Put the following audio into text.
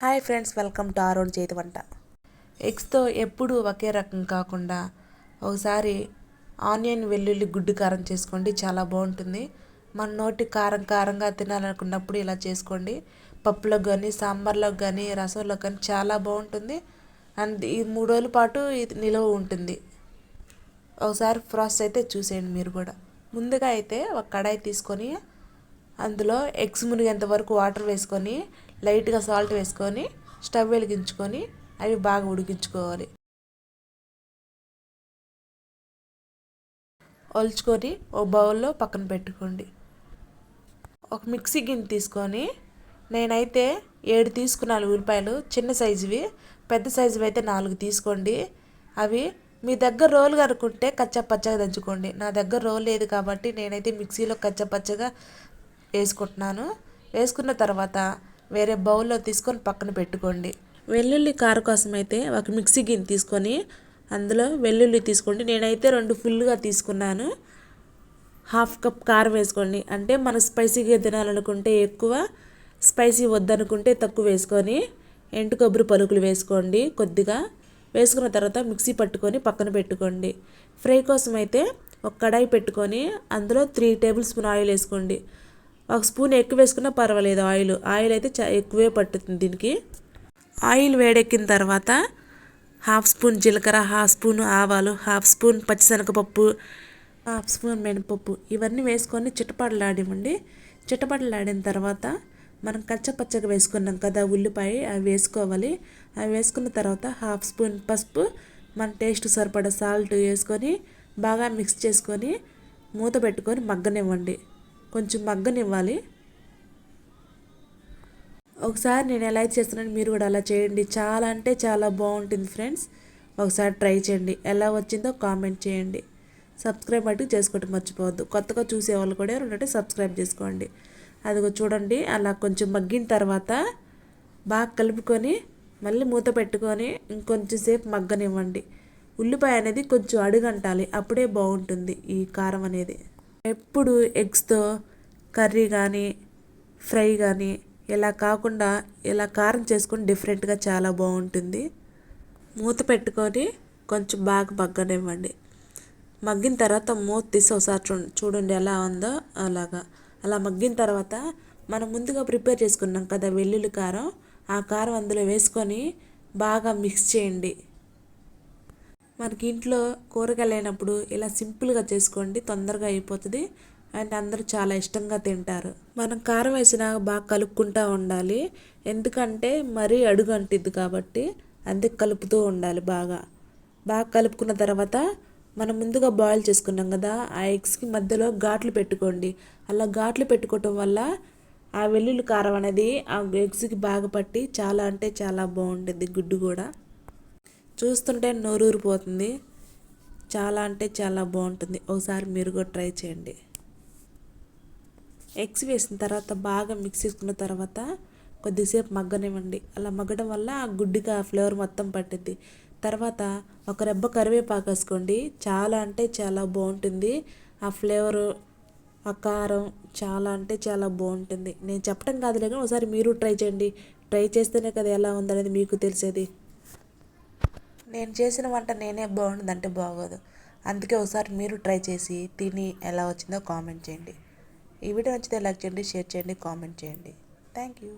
Hi friends, welcome to Aaron చేతి వంట. ఎగ్స్తో ఎప్పుడూ ఒకే రకం కాకుండా ఒకసారి ఆనియన్ వెల్లుల్లి గుడ్డు కారం చేసుకోండి, చాలా బాగుంటుంది. మన నోటి కారం కారంగా తినాలనుకున్నప్పుడు ఇలా చేసుకోండి. పప్పులో కానీ, సాంబార్లో కానీ, రసంలో కానీ చాలా బాగుంటుంది. అండ్ ఈ 3 రోజుల పాటు ఇది నిలువ ఉంటుంది. ఒకసారి ప్రాసెస్ అయితే చూసేయండి మీరు కూడా. ముందుగా అయితే ఒక కడాయి తీసుకొని అందులో ఎగ్స్ మునిగేంత వరకు వాటర్ వేసుకొని లైట్గా సాల్ట్ వేసుకొని స్టవ్ వెలిగించుకొని అవి బాగా ఉడికించుకోవాలి. ఒలుచుకొని ఒక బౌల్లో పక్కన పెట్టుకోండి. ఒక మిక్సీ గిన్నె తీసుకొని నేనైతే 7 తీసుకున్నాను ఉల్లిపాయలు, చిన్న సైజువి. పెద్ద సైజువి అయితే 4 తీసుకోండి. అవి మీ దగ్గర రోలు కనుక్కుంటే కచ్చా పచ్చగా దంచుకోండి. నా దగ్గర రోలు లేదు కాబట్టి నేనైతే మిక్సీలో కచ్చా పచ్చగా వేసుకుంటున్నాను. వేసుకున్న తర్వాత వేరే బౌల్లో తీసుకొని పక్కన పెట్టుకోండి. వెల్లుల్లి కారం కోసం అయితే ఒక మిక్సీ గిన్నె తీసుకొని అందులో వెల్లుల్లి తీసుకోండి. నేనైతే 2 ఫుల్గా తీసుకున్నాను. 1/2 కప్ కారం వేసుకోండి. అంటే మనం స్పైసీగా తినాలనుకుంటే ఎక్కువ, స్పైసీ వద్దనుకుంటే తక్కువ వేసుకొని ఎండు కొబ్బరి పలుకులు వేసుకోండి కొద్దిగా. వేసుకున్న తర్వాత మిక్సీ పట్టుకొని పక్కన పెట్టుకోండి. ఫ్రై కోసం అయితే ఒక కడాయి పెట్టుకొని అందులో 3 టేబుల్ స్పూన్ ఆయిల్ వేసుకోండి. 1 స్పూన్ ఎక్కువ వేసుకున్నా పర్వాలేదు. ఆయిల్ అయితే ఎక్కువే పట్టుతుంది దీనికి. ఆయిల్ వేడెక్కిన తర్వాత 1/2 స్పూన్ జీలకర్ర, 1/2 స్పూన్ ఆవాలు, 1/2 స్పూన్ పచ్చిశనగపప్పు, 1/2 స్పూన్ మినపప్పు ఇవన్నీ వేసుకొని చిటపటలాడివ్వండి. చిటపటలాడిన తర్వాత మనం కచ్చపచ్చగా వేసుకున్నాం కదా ఉల్లిపాయ, అవి వేసుకోవాలి. అవి వేసుకున్న తర్వాత 1/2 స్పూన్ పసుపు, మన టేస్ట్ సరిపడా సాల్ట్ వేసుకొని బాగా మిక్స్ చేసుకొని మూత పెట్టుకొని మగ్గనివ్వండి. కొంచెం మగ్గనివ్వాలి. ఒకసారి నేను ఎలా చేస్తున్నాను మీరు కూడా అలా చేయండి. చాలా అంటే చాలా బాగుంటుంది ఫ్రెండ్స్. ఒకసారి ట్రై చేయండి. ఎలా వచ్చిందో కామెంట్ చేయండి. సబ్స్క్రైబ్ మటుకు చేసుకోవడం మర్చిపోవద్దు. కొత్తగా చూసే వాళ్ళు కూడా ఉంటే సబ్స్క్రైబ్ చేసుకోండి. అదిగో చూడండి, అలా కొంచెం మగ్గిన తర్వాత బాగా కలుపుకొని మళ్ళీ మూత పెట్టుకొని ఇంకొంచెం సేపు మగ్గనివ్వండి. ఉల్లిపాయ అనేది కొంచెం అడుగంటాలి, అప్పుడే బాగుంటుంది ఈ కారం అనేది. ఎప్పుడు ఎగ్స్తో కర్రీ కానీ ఫ్రై కానీ ఇలా కాకుండా ఇలా కారం చేసుకొని డిఫరెంట్గా చాలా బాగుంటుంది. మూత పెట్టుకొని కొంచెం బాగా మగ్గనివ్వండి. మగ్గిన తర్వాత మూత తీసి ఒకసారి చూడండి ఎలా ఉందో. అలా మగ్గిన తర్వాత మనం ముందుగా ప్రిపేర్ చేసుకున్నాం కదా వెల్లుల్లి కారం, ఆ కారం అందులో వేసుకొని బాగా మిక్స్ చేయండి. మనకి ఇంట్లో కూరగాయలు లేనప్పుడు ఇలా సింపుల్గా చేసుకోండి, తొందరగా అయిపోతుంది. అండ్ అందరూ చాలా ఇష్టంగా తింటారు. మనం కారం వేసినాక బాగా కలుపుకుంటూ ఉండాలి, ఎందుకంటే మరీ అడుగు అంటిద్ది కాబట్టి అందుకే కలుపుతూ ఉండాలి. బాగా కలుపుకున్న తర్వాత మనం ముందుగా బాయిల్ చేసుకున్నాం కదా, ఆ ఎగ్స్కి మధ్యలో ఘాట్లు పెట్టుకోండి. అలా ఘాట్లు పెట్టుకోవటం వల్ల ఆ వెల్లుల్లి కారం అనేది ఆ ఎగ్స్కి బాగా పట్టి చాలా అంటే చాలా బాగుంటుంది. గుడ్డు కూడా చూస్తుంటే నోరూరిపోతుంది. చాలా అంటే చాలా బాగుంటుంది. ఒకసారి మీరు కూడా ట్రై చేయండి. ఎగ్స్ వేసిన తర్వాత బాగా మిక్స్ చేసుకున్న తర్వాత కొద్దిసేపు మగ్గనివ్వండి. అలా మగ్గడం వల్ల ఆ గుడ్డుకి ఆ ఫ్లేవర్ మొత్తం పట్టిద్ది. తర్వాత ఒక రెబ్బ కరివేపాకు వేసుకోండి. చాలా అంటే చాలా బాగుంటుంది. ఆ ఫ్లేవరు, ఆ కారం చాలా అంటే చాలా బాగుంటుంది. నేను చెప్పడం కాదులే కానీ ఒకసారి మీరు ట్రై చేయండి. ట్రై చేస్తేనే కదా ఎలా ఉందనేది మీకు తెలిసేది. నేను చేసిన వంట నేనే బాగుంటుందంటే బాగోదు. అందుకే ఒకసారి మీరు ట్రై చేసి తిని ఎలా వచ్చిందో కామెంట్ చేయండి. ఈ వీడియో నచ్చితే లైక్ చేయండి, షేర్ చేయండి, కామెంట్ చేయండి. Thank you.